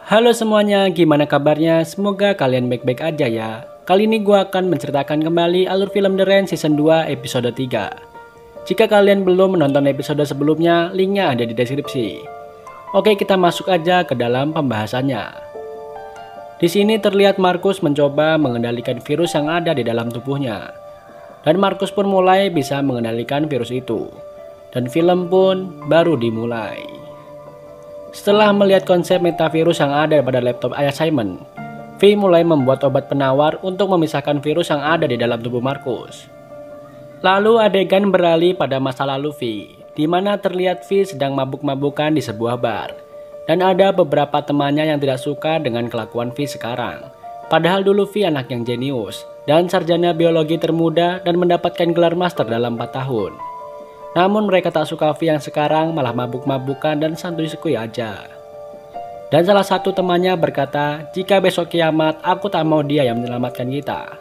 Halo semuanya, gimana kabarnya? Semoga kalian baik-baik aja ya. Kali ini gue akan menceritakan kembali alur film The Rain Season 2 episode 3. Jika kalian belum menonton episode sebelumnya, linknya ada di deskripsi. Oke, kita masuk aja ke dalam pembahasannya. Di sini terlihat Markus mencoba mengendalikan virus yang ada di dalam tubuhnya. Dan Markus pun mulai bisa mengendalikan virus itu. Dan film pun baru dimulai. Setelah melihat konsep metavirus yang ada pada laptop ayah Simon, V mulai membuat obat penawar untuk memisahkan virus yang ada di dalam tubuh Markus. Lalu adegan beralih pada masa lalu V, di mana terlihat V sedang mabuk-mabukan di sebuah bar. Dan ada beberapa temannya yang tidak suka dengan kelakuan V sekarang. Padahal dulu V anak yang jenius, dan sarjana biologi termuda dan mendapatkan gelar master dalam 4 tahun. Namun mereka tak suka V yang sekarang malah mabuk-mabukan dan santuy-sekui aja. Dan salah satu temannya berkata, jika besok kiamat aku tak mau dia yang menyelamatkan kita.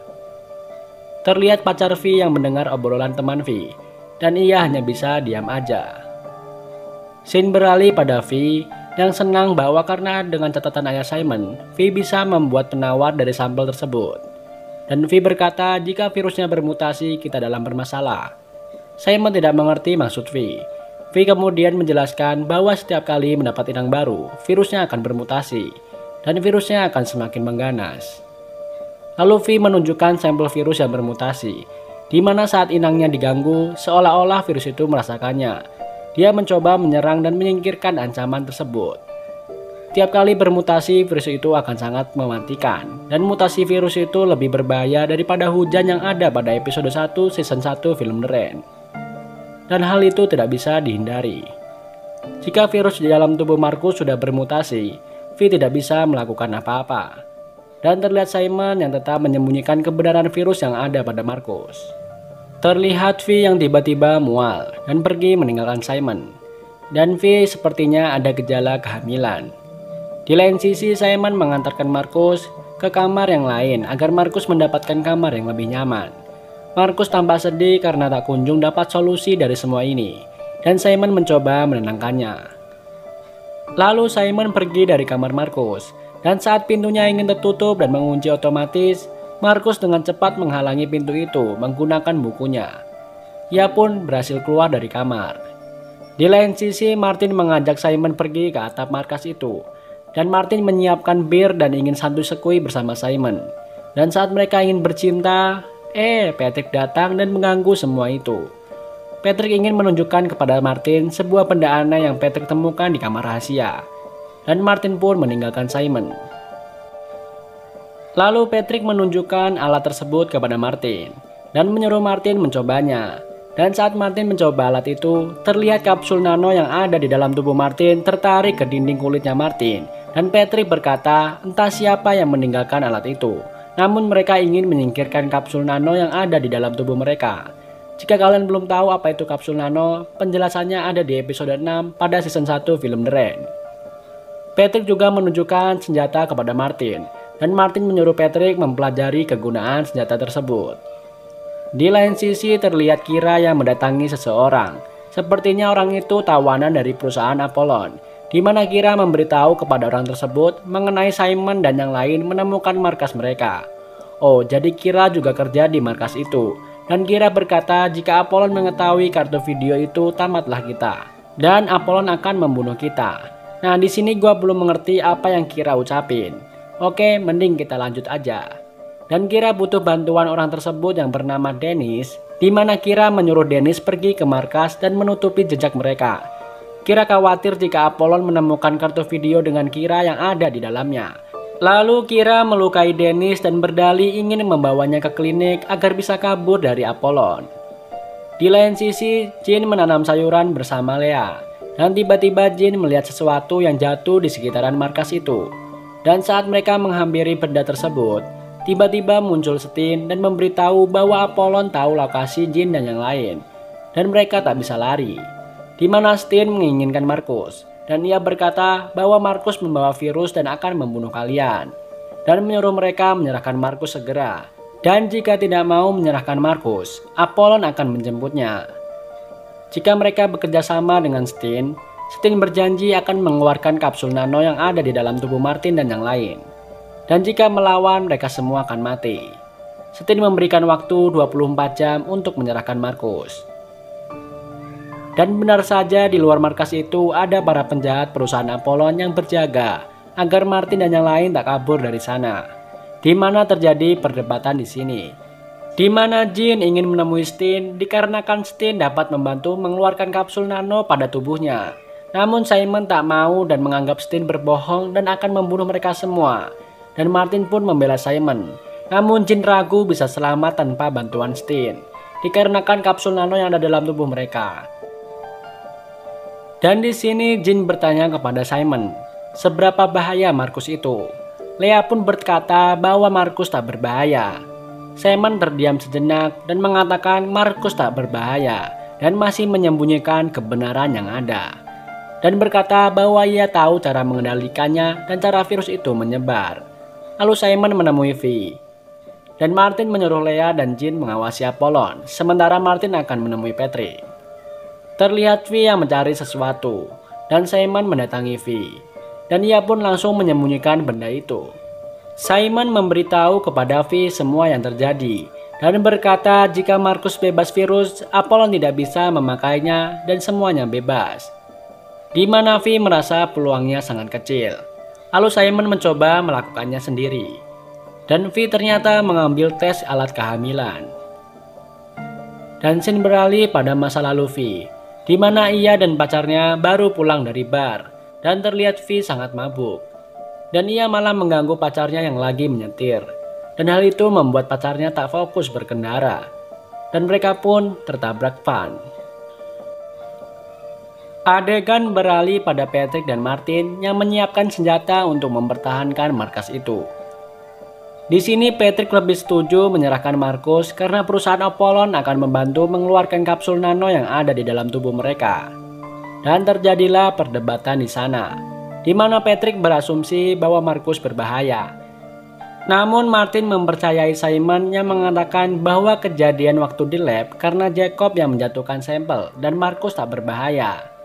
Terlihat pacar V yang mendengar obrolan teman V, dan ia hanya bisa diam aja. Scene beralih pada V yang senang bahwa karena dengan catatan ayah Simon, V bisa membuat penawar dari sampel tersebut. Dan V berkata jika virusnya bermutasi kita dalam bermasalah. Simon tidak mengerti maksud V. V kemudian menjelaskan bahwa setiap kali mendapat inang baru, virusnya akan bermutasi, dan virusnya akan semakin mengganas. Lalu V menunjukkan sampel virus yang bermutasi, di mana saat inangnya diganggu, seolah-olah virus itu merasakannya. Dia mencoba menyerang dan menyingkirkan ancaman tersebut. Tiap kali bermutasi, virus itu akan sangat mematikan, dan mutasi virus itu lebih berbahaya daripada hujan yang ada pada episode 1 season 1 film The Rain. Dan hal itu tidak bisa dihindari. Jika virus di dalam tubuh Markus sudah bermutasi, V tidak bisa melakukan apa-apa. Dan terlihat Simon yang tetap menyembunyikan kebenaran virus yang ada pada Markus. Terlihat V yang tiba-tiba mual dan pergi meninggalkan Simon. Dan V sepertinya ada gejala kehamilan. Di lain sisi Simon mengantarkan Markus ke kamar yang lain agar Markus mendapatkan kamar yang lebih nyaman. Markus tampak sedih karena tak kunjung dapat solusi dari semua ini, dan Simon mencoba menenangkannya. Lalu Simon pergi dari kamar Markus, dan saat pintunya ingin tertutup dan mengunci otomatis, Markus dengan cepat menghalangi pintu itu menggunakan bukunya. Ia pun berhasil keluar dari kamar. Di lain sisi, Martin mengajak Simon pergi ke atap markas itu, dan Martin menyiapkan bir dan ingin santuy-sekui bersama Simon. Dan saat mereka ingin bercinta, Patrick datang dan mengganggu semua itu. Patrick ingin menunjukkan kepada Martin sebuah benda aneh yang Patrick temukan di kamar rahasia. Dan Martin pun meninggalkan Simon. Lalu Patrick menunjukkan alat tersebut kepada Martin dan menyuruh Martin mencobanya. Dan saat Martin mencoba alat itu, terlihat kapsul nano yang ada di dalam tubuh Martin tertarik ke dinding kulitnya Martin. Dan Patrick berkata, entah siapa yang meninggalkan alat itu. Namun mereka ingin menyingkirkan kapsul nano yang ada di dalam tubuh mereka. Jika kalian belum tahu apa itu kapsul nano, penjelasannya ada di episode 6 pada season 1 film The Rain. Patrick juga menunjukkan senjata kepada Martin, dan Martin menyuruh Patrick mempelajari kegunaan senjata tersebut. Di lain sisi terlihat Kira yang mendatangi seseorang. Sepertinya orang itu tawanan dari perusahaan Apollon, di mana Kira memberitahu kepada orang tersebut mengenai Simon dan yang lain menemukan markas mereka. Oh, jadi Kira juga kerja di markas itu. Dan Kira berkata jika Apollon mengetahui kartu video itu tamatlah kita. Dan Apollon akan membunuh kita. Nah, di sini gua belum mengerti apa yang Kira ucapin. Oke, mending kita lanjut aja. Dan Kira butuh bantuan orang tersebut yang bernama Dennis, di mana Kira menyuruh Dennis pergi ke markas dan menutupi jejak mereka. Kira khawatir jika Apollon menemukan kartu video dengan Kira yang ada di dalamnya. Lalu Kira melukai Dennis dan berdalih ingin membawanya ke klinik agar bisa kabur dari Apollon. Di lain sisi, Jin menanam sayuran bersama Lea. Dan tiba-tiba Jin melihat sesuatu yang jatuh di sekitaran markas itu. Dan saat mereka menghampiri benda tersebut, tiba-tiba muncul Stin dan memberitahu bahwa Apollon tahu lokasi Jin dan yang lain. Dan mereka tak bisa lari. Di mana Stin menginginkan Markus, dan ia berkata bahwa Markus membawa virus dan akan membunuh kalian, dan menyuruh mereka menyerahkan Markus segera. Dan jika tidak mau menyerahkan Markus, Apollon akan menjemputnya. Jika mereka bekerja sama dengan Stin, Stin berjanji akan mengeluarkan kapsul nano yang ada di dalam tubuh Martin dan yang lain. Dan jika melawan, mereka semua akan mati. Stin memberikan waktu 24 jam untuk menyerahkan Markus. Dan benar saja di luar markas itu ada para penjahat perusahaan Apollon yang berjaga agar Martin dan yang lain tak kabur dari sana. Di mana terjadi perdebatan di sini. Di mana Jean ingin menemui Stin dikarenakan Stin dapat membantu mengeluarkan kapsul nano pada tubuhnya. Namun Simon tak mau dan menganggap Stin berbohong dan akan membunuh mereka semua. Dan Martin pun membela Simon. Namun Jean ragu bisa selamat tanpa bantuan Stin dikarenakan kapsul nano yang ada dalam tubuh mereka. Dan di sini Jean bertanya kepada Simon, seberapa bahaya Markus itu? Leah pun berkata bahwa Markus tak berbahaya. Simon terdiam sejenak dan mengatakan Markus tak berbahaya dan masih menyembunyikan kebenaran yang ada. Dan berkata bahwa ia tahu cara mengendalikannya dan cara virus itu menyebar. Lalu Simon menemui Vi. Dan Martin menyuruh Leah dan Jean mengawasi Apollon, sementara Martin akan menemui Patrick. Terlihat Vi yang mencari sesuatu, dan Simon mendatangi Vi. Dan ia pun langsung menyembunyikan benda itu. Simon memberitahu kepada Vi semua yang terjadi, dan berkata jika Markus bebas virus, Apollon tidak bisa memakainya dan semuanya bebas. Di mana Vi merasa peluangnya sangat kecil. Lalu Simon mencoba melakukannya sendiri. Dan Vi ternyata mengambil tes alat kehamilan. Dan scene beralih pada masa lalu Vi, di mana ia dan pacarnya baru pulang dari bar dan terlihat Vi sangat mabuk. Dan ia malah mengganggu pacarnya yang lagi menyetir. Dan hal itu membuat pacarnya tak fokus berkendara. Dan mereka pun tertabrak van. Adegan beralih pada Patrick dan Martin yang menyiapkan senjata untuk mempertahankan markas itu. Di sini Patrick lebih setuju menyerahkan Markus karena perusahaan Apollon akan membantu mengeluarkan kapsul nano yang ada di dalam tubuh mereka. Dan terjadilah perdebatan di sana, di mana Patrick berasumsi bahwa Markus berbahaya. Namun Martin mempercayai Simon yang mengatakan bahwa kejadian waktu di lab karena Jacob yang menjatuhkan sampel dan Markus tak berbahaya.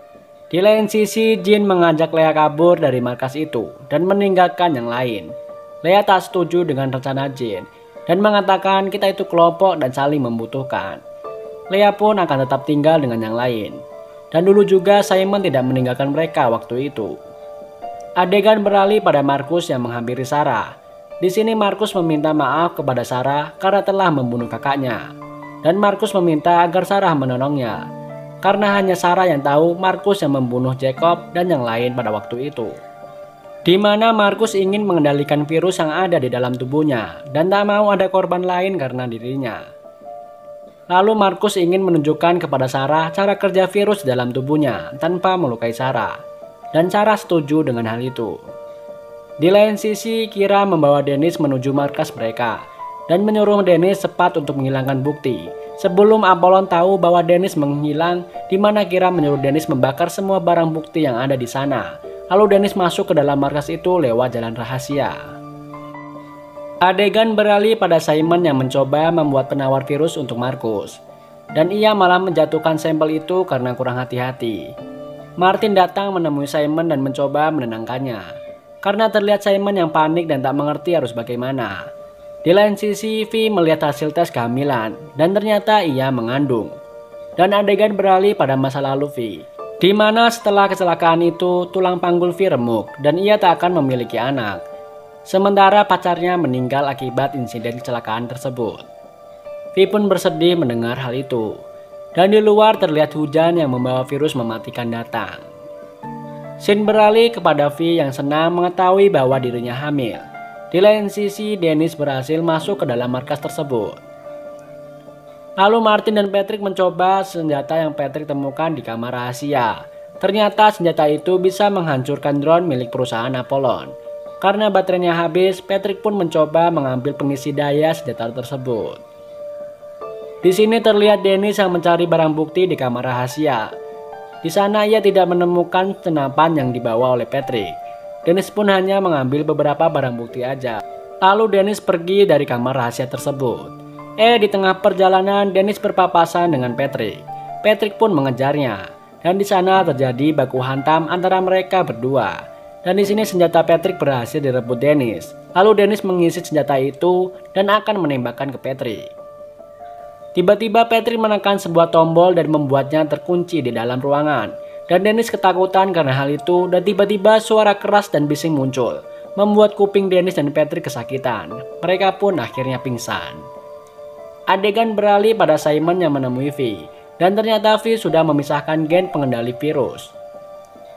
Di lain sisi, Jean mengajak Leah kabur dari markas itu dan meninggalkan yang lain. Leah tak setuju dengan rencana Jean dan mengatakan kita itu kelompok dan saling membutuhkan. Leah pun akan tetap tinggal dengan yang lain. Dan dulu juga Simon tidak meninggalkan mereka waktu itu. Adegan beralih pada Markus yang menghampiri Sarah. Di sini Markus meminta maaf kepada Sarah karena telah membunuh kakaknya. Dan Markus meminta agar Sarah menolongnya. Karena hanya Sarah yang tahu Markus yang membunuh Jacob dan yang lain pada waktu itu. Di mana Markus ingin mengendalikan virus yang ada di dalam tubuhnya dan tak mau ada korban lain karena dirinya. Lalu Markus ingin menunjukkan kepada Sarah cara kerja virus dalam tubuhnya tanpa melukai Sarah. Dan Sarah setuju dengan hal itu. Di lain sisi, Kira membawa Dennis menuju markas mereka dan menyuruh Dennis cepat untuk menghilangkan bukti. Sebelum Apollon tahu bahwa Dennis menghilang, di mana Kira menyuruh Dennis membakar semua barang bukti yang ada di sana. Lalu Dennis masuk ke dalam markas itu lewat jalan rahasia. Adegan beralih pada Simon yang mencoba membuat penawar virus untuk Markus. Dan ia malah menjatuhkan sampel itu karena kurang hati-hati. Martin datang menemui Simon dan mencoba menenangkannya. Karena terlihat Simon yang panik dan tak mengerti harus bagaimana. Di lain sisi, Vi melihat hasil tes kehamilan dan ternyata ia mengandung. Dan adegan beralih pada masa lalu Vi. Di mana setelah kecelakaan itu tulang panggul Vi remuk dan ia tak akan memiliki anak. Sementara pacarnya meninggal akibat insiden kecelakaan tersebut. Vi pun bersedih mendengar hal itu. Dan di luar terlihat hujan yang membawa virus mematikan datang. Scene beralih kepada Vi yang senang mengetahui bahwa dirinya hamil. Di lain sisi, Dennis berhasil masuk ke dalam markas tersebut. Lalu Martin dan Patrick mencoba senjata yang Patrick temukan di kamar rahasia. Ternyata senjata itu bisa menghancurkan drone milik perusahaan Apollon. Karena baterainya habis, Patrick pun mencoba mengambil pengisi daya senjata tersebut. Di sini terlihat Dennis yang mencari barang bukti di kamar rahasia. Di sana ia tidak menemukan senapan yang dibawa oleh Patrick. Dennis pun hanya mengambil beberapa barang bukti aja. Lalu Dennis pergi dari kamar rahasia tersebut. Di tengah perjalanan Dennis berpapasan dengan Patrick. Patrick pun mengejarnya. Dan di sana terjadi baku hantam antara mereka berdua. Dan di sini senjata Patrick berhasil direbut Dennis. Lalu Dennis mengisi senjata itu dan akan menembakkan ke Patrick. Tiba-tiba Patrick menekan sebuah tombol dan membuatnya terkunci di dalam ruangan. Dan Dennis ketakutan karena hal itu dan tiba-tiba suara keras dan bising muncul. Membuat kuping Dennis dan Patrick kesakitan. Mereka pun akhirnya pingsan. Adegan beralih pada Simon yang menemui V. Dan ternyata V sudah memisahkan gen pengendali virus.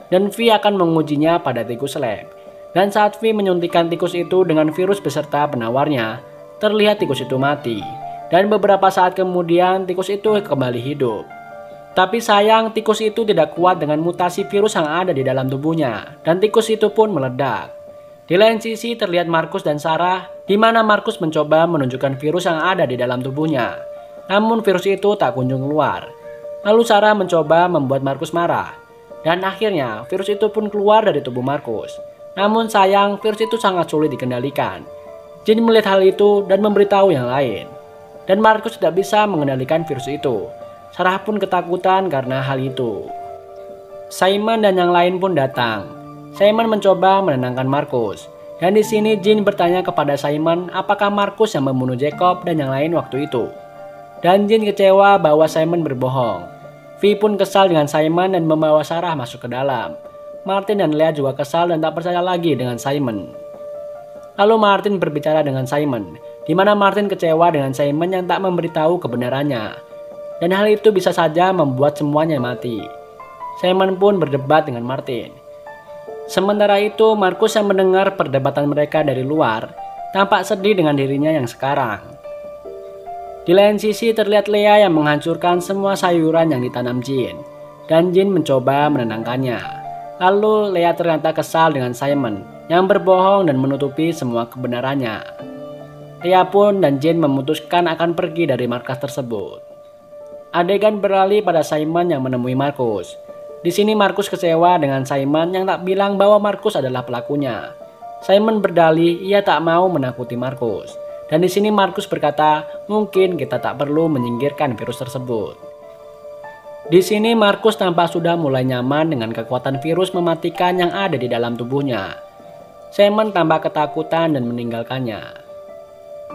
Dan V akan mengujinya pada tikus lab. Dan saat V menyuntikkan tikus itu dengan virus beserta penawarnya, terlihat tikus itu mati. Dan beberapa saat kemudian tikus itu kembali hidup. Tapi sayang tikus itu tidak kuat dengan mutasi virus yang ada di dalam tubuhnya. Dan tikus itu pun meledak. Di lain sisi terlihat Markus dan Sarah, di mana Markus mencoba menunjukkan virus yang ada di dalam tubuhnya. Namun virus itu tak kunjung keluar. Lalu Sarah mencoba membuat Markus marah. Dan akhirnya virus itu pun keluar dari tubuh Markus. Namun sayang virus itu sangat sulit dikendalikan. Jin melihat hal itu dan memberitahu yang lain. Dan Markus tidak bisa mengendalikan virus itu. Sarah pun ketakutan karena hal itu. Simon dan yang lain pun datang. Simon mencoba menenangkan Markus. Dan di sini Jin bertanya kepada Simon apakah Markus yang membunuh Jacob dan yang lain waktu itu. Dan Jin kecewa bahwa Simon berbohong. V pun kesal dengan Simon dan membawa Sarah masuk ke dalam. Martin dan Leah juga kesal dan tak percaya lagi dengan Simon. Lalu Martin berbicara dengan Simon, di mana Martin kecewa dengan Simon yang tak memberitahu kebenarannya. Dan hal itu bisa saja membuat semuanya mati. Simon pun berdebat dengan Martin. Sementara itu, Markus yang mendengar perdebatan mereka dari luar, tampak sedih dengan dirinya yang sekarang. Di lain sisi terlihat Leah yang menghancurkan semua sayuran yang ditanam Jin, dan Jin mencoba menenangkannya. Lalu Leah ternyata kesal dengan Simon yang berbohong dan menutupi semua kebenarannya. Leah pun dan Jin memutuskan akan pergi dari markas tersebut. Adegan beralih pada Simon yang menemui Markus. Di sini Markus kecewa dengan Simon yang tak bilang bahwa Markus adalah pelakunya. Simon berdalih ia tak mau menakuti Markus. Dan di sini Markus berkata, mungkin kita tak perlu menyingkirkan virus tersebut. Di sini Markus tampak sudah mulai nyaman dengan kekuatan virus mematikan yang ada di dalam tubuhnya. Simon tampak ketakutan dan meninggalkannya.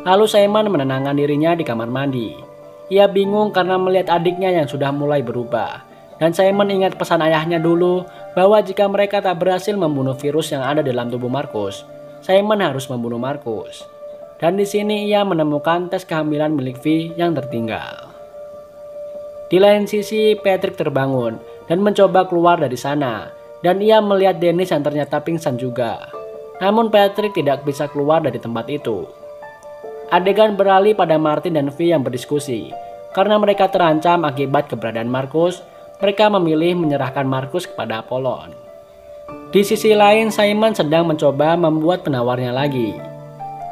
Lalu Simon menenangkan dirinya di kamar mandi. Ia bingung karena melihat adiknya yang sudah mulai berubah. Dan Simon ingat pesan ayahnya dulu bahwa jika mereka tak berhasil membunuh virus yang ada dalam tubuh Markus, Simon harus membunuh Markus. Dan di sini ia menemukan tes kehamilan milik V yang tertinggal. Di lain sisi Patrick terbangun dan mencoba keluar dari sana. Dan ia melihat Dennis yang ternyata pingsan juga. Namun Patrick tidak bisa keluar dari tempat itu. Adegan beralih pada Martin dan V yang berdiskusi. Karena mereka terancam akibat keberadaan Markus, mereka memilih menyerahkan Markus kepada Apollon. Di sisi lain, Simon sedang mencoba membuat penawarnya lagi.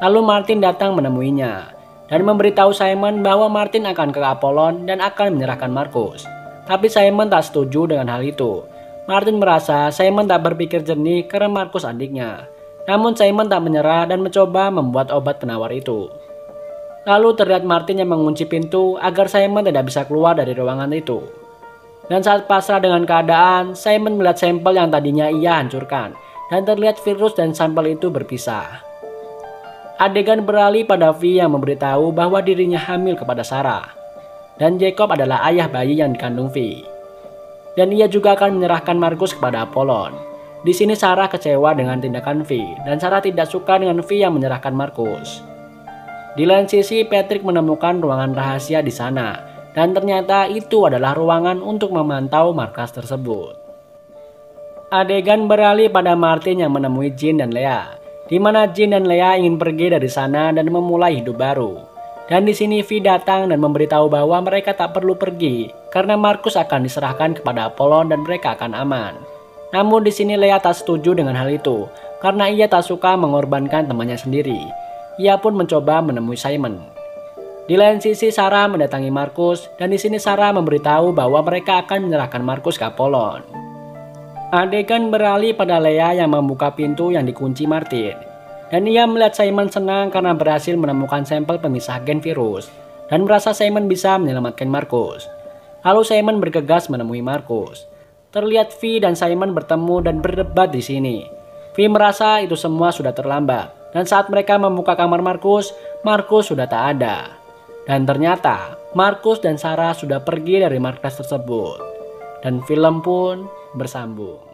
Lalu Martin datang menemuinya dan memberitahu Simon bahwa Martin akan ke Apollon dan akan menyerahkan Markus. Tapi Simon tak setuju dengan hal itu. Martin merasa Simon tak berpikir jernih karena Markus adiknya. Namun Simon tak menyerah dan mencoba membuat obat penawar itu. Lalu terlihat Martin yang mengunci pintu agar Simon tidak bisa keluar dari ruangan itu. Dan saat pasrah dengan keadaan, Simon melihat sampel yang tadinya ia hancurkan. Dan terlihat virus dan sampel itu berpisah. Adegan beralih pada V yang memberitahu bahwa dirinya hamil kepada Sarah. Dan Jacob adalah ayah bayi yang dikandung V. Dan ia juga akan menyerahkan Markus kepada Apollon. Di sini Sarah kecewa dengan tindakan V. Dan Sarah tidak suka dengan V yang menyerahkan Markus. Di lain sisi, Patrick menemukan ruangan rahasia di sana. Dan ternyata itu adalah ruangan untuk memantau markas tersebut. Adegan beralih pada Martin yang menemui Jin dan Leah, di mana Jin dan Leah ingin pergi dari sana dan memulai hidup baru. Dan di sini V datang dan memberitahu bahwa mereka tak perlu pergi karena Markus akan diserahkan kepada Apollon dan mereka akan aman. Namun di sini Leah tak setuju dengan hal itu karena ia tak suka mengorbankan temannya sendiri. Ia pun mencoba menemui Simon. Di lain sisi Sarah mendatangi Markus dan di sini Sarah memberitahu bahwa mereka akan menyerahkan Markus ke Apollon. Adegan beralih pada Leah yang membuka pintu yang dikunci Martin. Dan ia melihat Simon senang karena berhasil menemukan sampel pemisah gen virus dan merasa Simon bisa menyelamatkan Markus. Lalu Simon bergegas menemui Markus. Terlihat Vi dan Simon bertemu dan berdebat di sini. Vi merasa itu semua sudah terlambat. Dan saat mereka membuka kamar Markus, Markus sudah tak ada. Dan ternyata Markus dan Sarah sudah pergi dari markas tersebut. Dan film pun bersambung.